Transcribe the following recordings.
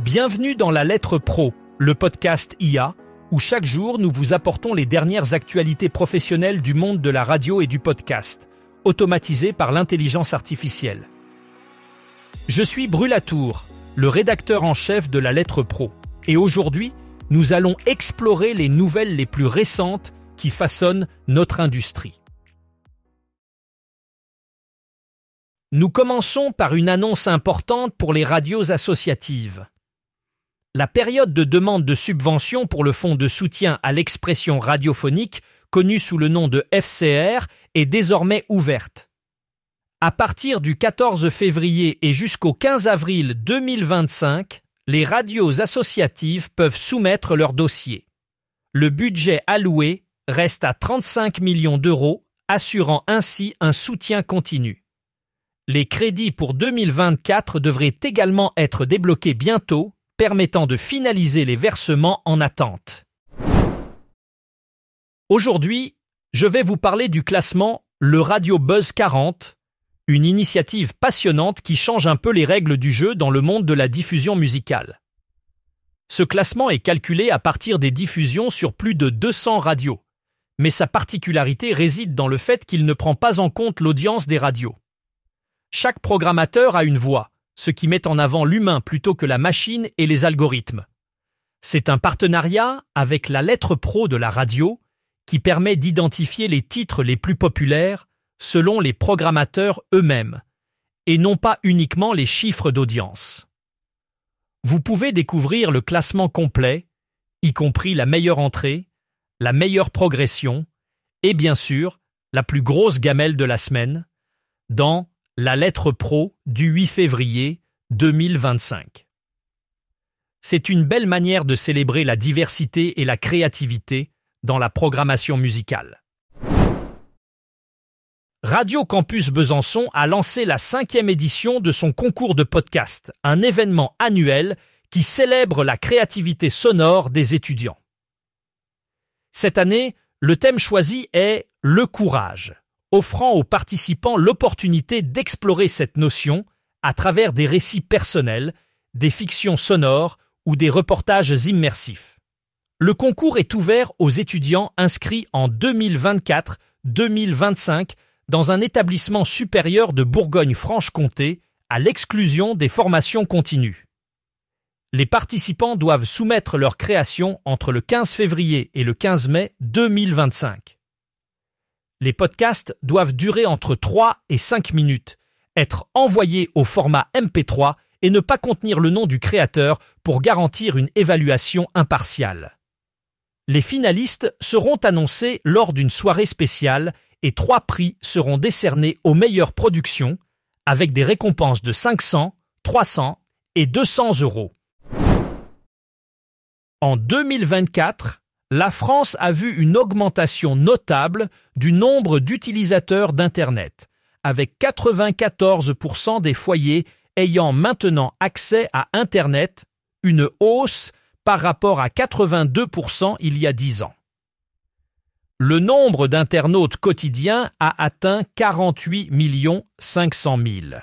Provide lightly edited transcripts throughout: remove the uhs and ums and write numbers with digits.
Bienvenue dans la Lettre Pro, le podcast IA, où chaque jour nous vous apportons les dernières actualités professionnelles du monde de la radio et du podcast, automatisées par l'intelligence artificielle. Je suis Brulatour, le rédacteur en chef de la Lettre Pro, et aujourd'hui, nous allons explorer les nouvelles les plus récentes qui façonnent notre industrie. Nous commençons par une annonce importante pour les radios associatives. La période de demande de subvention pour le Fonds de soutien à l'expression radiophonique, connu sous le nom de FCR, est désormais ouverte. À partir du 14 février et jusqu'au 15 avril 2025, les radios associatives peuvent soumettre leur dossier. Le budget alloué reste à 35 millions d'euros, assurant ainsi un soutien continu. Les crédits pour 2024 devraient également être débloqués bientôt, permettant de finaliser les versements en attente. Aujourd'hui, je vais vous parler du classement Le Radio Buzz 40, une initiative passionnante qui change un peu les règles du jeu dans le monde de la diffusion musicale. Ce classement est calculé à partir des diffusions sur plus de 200 radios, mais sa particularité réside dans le fait qu'il ne prend pas en compte l'audience des radios. Chaque programmateur a une voix, ce qui met en avant l'humain plutôt que la machine et les algorithmes. C'est un partenariat avec la Lettre Pro de la radio qui permet d'identifier les titres les plus populaires selon les programmateurs eux-mêmes, et non pas uniquement les chiffres d'audience. Vous pouvez découvrir le classement complet, y compris la meilleure entrée, la meilleure progression et bien sûr la plus grosse gamelle de la semaine, dans la Lettre Pro du 8 février 2025. C'est une belle manière de célébrer la diversité et la créativité dans la programmation musicale. Radio Campus Besançon a lancé la 5e édition de son concours de podcast, un événement annuel qui célèbre la créativité sonore des étudiants. Cette année, le thème choisi est « Le courage », offrant aux participants l'opportunité d'explorer cette notion à travers des récits personnels, des fictions sonores ou des reportages immersifs. Le concours est ouvert aux étudiants inscrits en 2024-2025 dans un établissement supérieur de Bourgogne-Franche-Comté, à l'exclusion des formations continues. Les participants doivent soumettre leur création entre le 15 février et le 15 mai 2025. Les podcasts doivent durer entre 3 et 5 minutes, être envoyés au format MP3 et ne pas contenir le nom du créateur pour garantir une évaluation impartiale. Les finalistes seront annoncés lors d'une soirée spéciale et 3 prix seront décernés aux meilleures productions avec des récompenses de 500, 300 et 200 euros. En 2024, la France a vu une augmentation notable du nombre d'utilisateurs d'Internet, avec 94% des foyers ayant maintenant accès à Internet, une hausse par rapport à 82% il y a 10 ans. Le nombre d'internautes quotidiens a atteint 48 500 000.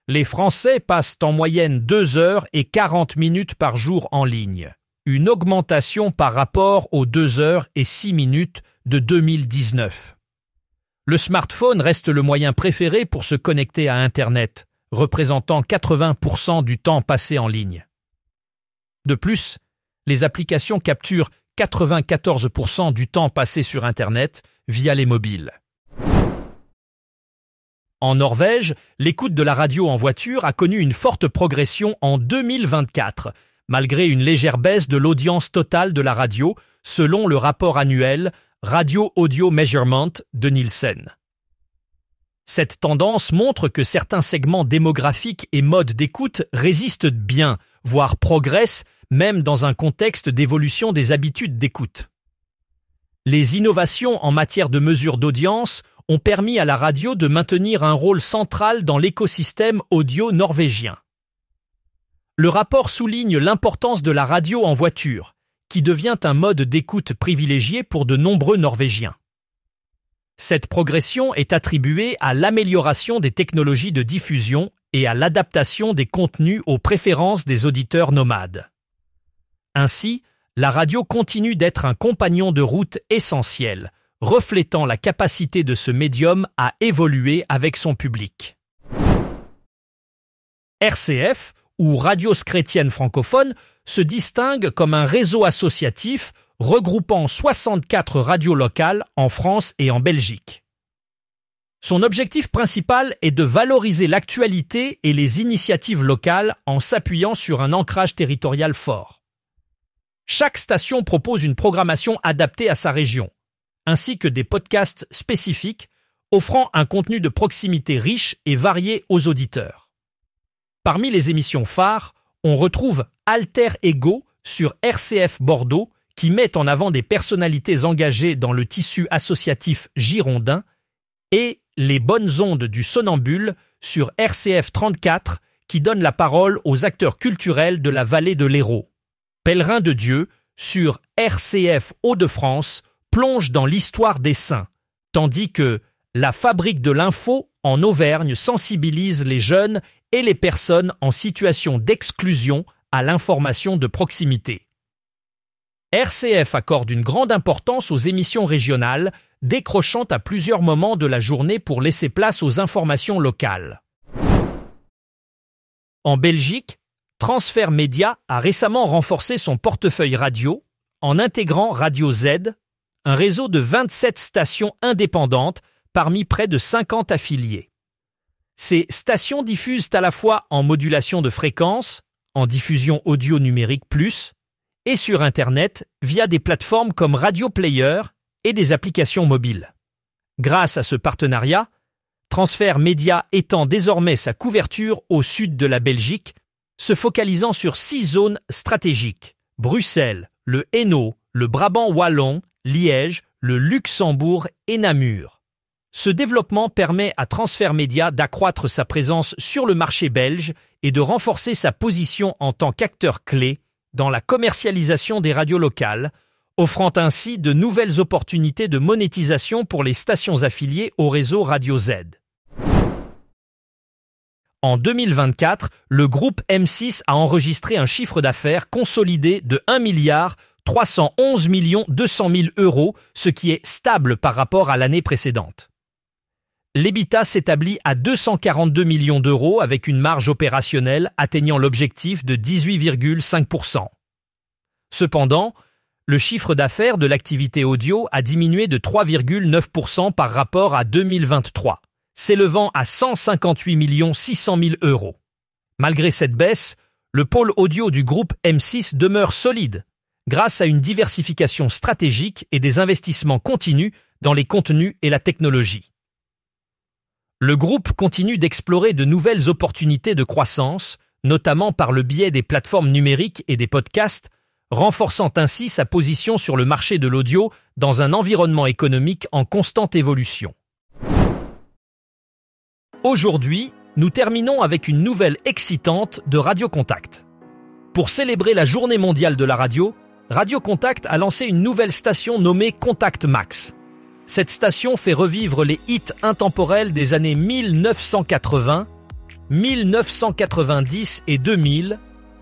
Les Français passent en moyenne 2 heures et 40 minutes par jour en ligne, une augmentation par rapport aux 2 heures et 6 minutes de 2019. Le smartphone reste le moyen préféré pour se connecter à Internet, représentant 80% du temps passé en ligne. De plus, les applications capturent 94% du temps passé sur Internet via les mobiles. En Norvège, l'écoute de la radio en voiture a connu une forte progression en 2024, malgré une légère baisse de l'audience totale de la radio, selon le rapport annuel Radio Audio Measurement de Nielsen. Cette tendance montre que certains segments démographiques et modes d'écoute résistent bien, voire progressent, même dans un contexte d'évolution des habitudes d'écoute. Les innovations en matière de mesure d'audience ont permis à la radio de maintenir un rôle central dans l'écosystème audio norvégien. Le rapport souligne l'importance de la radio en voiture, qui devient un mode d'écoute privilégié pour de nombreux Norvégiens. Cette progression est attribuée à l'amélioration des technologies de diffusion et à l'adaptation des contenus aux préférences des auditeurs nomades. Ainsi, la radio continue d'être un compagnon de route essentiel, reflétant la capacité de ce médium à évoluer avec son public. RCF, ou Radios chrétiennes francophones, se distingue comme un réseau associatif regroupant 64 radios locales en France et en Belgique. Son objectif principal est de valoriser l'actualité et les initiatives locales en s'appuyant sur un ancrage territorial fort. Chaque station propose une programmation adaptée à sa région, ainsi que des podcasts spécifiques offrant un contenu de proximité riche et varié aux auditeurs. Parmi les émissions phares, on retrouve Alter Ego sur RCF Bordeaux qui met en avant des personnalités engagées dans le tissu associatif girondin et Les bonnes ondes du Sonambule sur RCF 34 qui donne la parole aux acteurs culturels de la vallée de l'Hérault. Pèlerin de Dieu sur RCF Hauts-de-France plonge dans l'histoire des saints, tandis que La Fabrique de l'info en Auvergne sensibilise les jeunes et les personnes en situation d'exclusion à l'information de proximité. RCF accorde une grande importance aux émissions régionales, décrochant à plusieurs moments de la journée pour laisser place aux informations locales. En Belgique, Transfert Média a récemment renforcé son portefeuille radio en intégrant Radio Z, un réseau de 27 stations indépendantes parmi près de 50 affiliés. Ces stations diffusent à la fois en modulation de fréquence, en diffusion audio numérique plus, et sur Internet via des plateformes comme Radio Player et des applications mobiles. Grâce à ce partenariat, Transfert Média étend désormais sa couverture au sud de la Belgique, se focalisant sur 6 zones stratégiques: Bruxelles, le Hainaut, le Brabant wallon, Liège, le Luxembourg et Namur. Ce développement permet à Transfert Média d'accroître sa présence sur le marché belge et de renforcer sa position en tant qu'acteur clé dans la commercialisation des radios locales, offrant ainsi de nouvelles opportunités de monétisation pour les stations affiliées au réseau Radio Z. En 2024, le groupe M6 a enregistré un chiffre d'affaires consolidé de 1,311 200 000 €, ce qui est stable par rapport à l'année précédente. L'EBITDA s'établit à 242 millions d'euros avec une marge opérationnelle atteignant l'objectif de 18,5%. Cependant, le chiffre d'affaires de l'activité audio a diminué de 3,9% par rapport à 2023, s'élevant à 158 600 000 €. Malgré cette baisse, le pôle audio du groupe M6 demeure solide, grâce à une diversification stratégique et des investissements continus dans les contenus et la technologie. Le groupe continue d'explorer de nouvelles opportunités de croissance, notamment par le biais des plateformes numériques et des podcasts, renforçant ainsi sa position sur le marché de l'audio dans un environnement économique en constante évolution. Aujourd'hui, nous terminons avec une nouvelle excitante de Radio Contact. Pour célébrer la Journée mondiale de la radio, Radio Contact a lancé une nouvelle station nommée Contact Max. Cette station fait revivre les hits intemporels des années 1980, 1990 et 2000,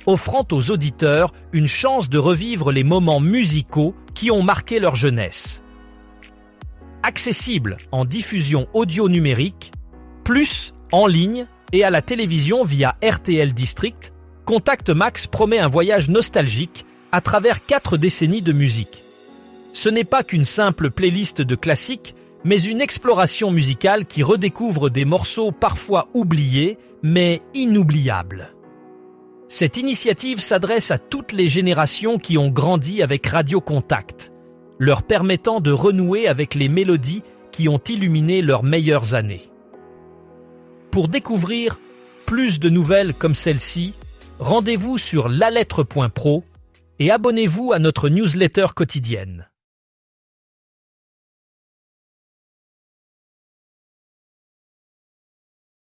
offrant aux auditeurs une chance de revivre les moments musicaux qui ont marqué leur jeunesse. Accessible en diffusion audio numérique, plus en ligne et à la télévision via RTL District, Contact Max promet un voyage nostalgique à travers 4 décennies de musique. Ce n'est pas qu'une simple playlist de classiques, mais une exploration musicale qui redécouvre des morceaux parfois oubliés, mais inoubliables. Cette initiative s'adresse à toutes les générations qui ont grandi avec Radio Contact, leur permettant de renouer avec les mélodies qui ont illuminé leurs meilleures années. Pour découvrir plus de nouvelles comme celle-ci, rendez-vous sur lalettre.pro et abonnez-vous à notre newsletter quotidienne.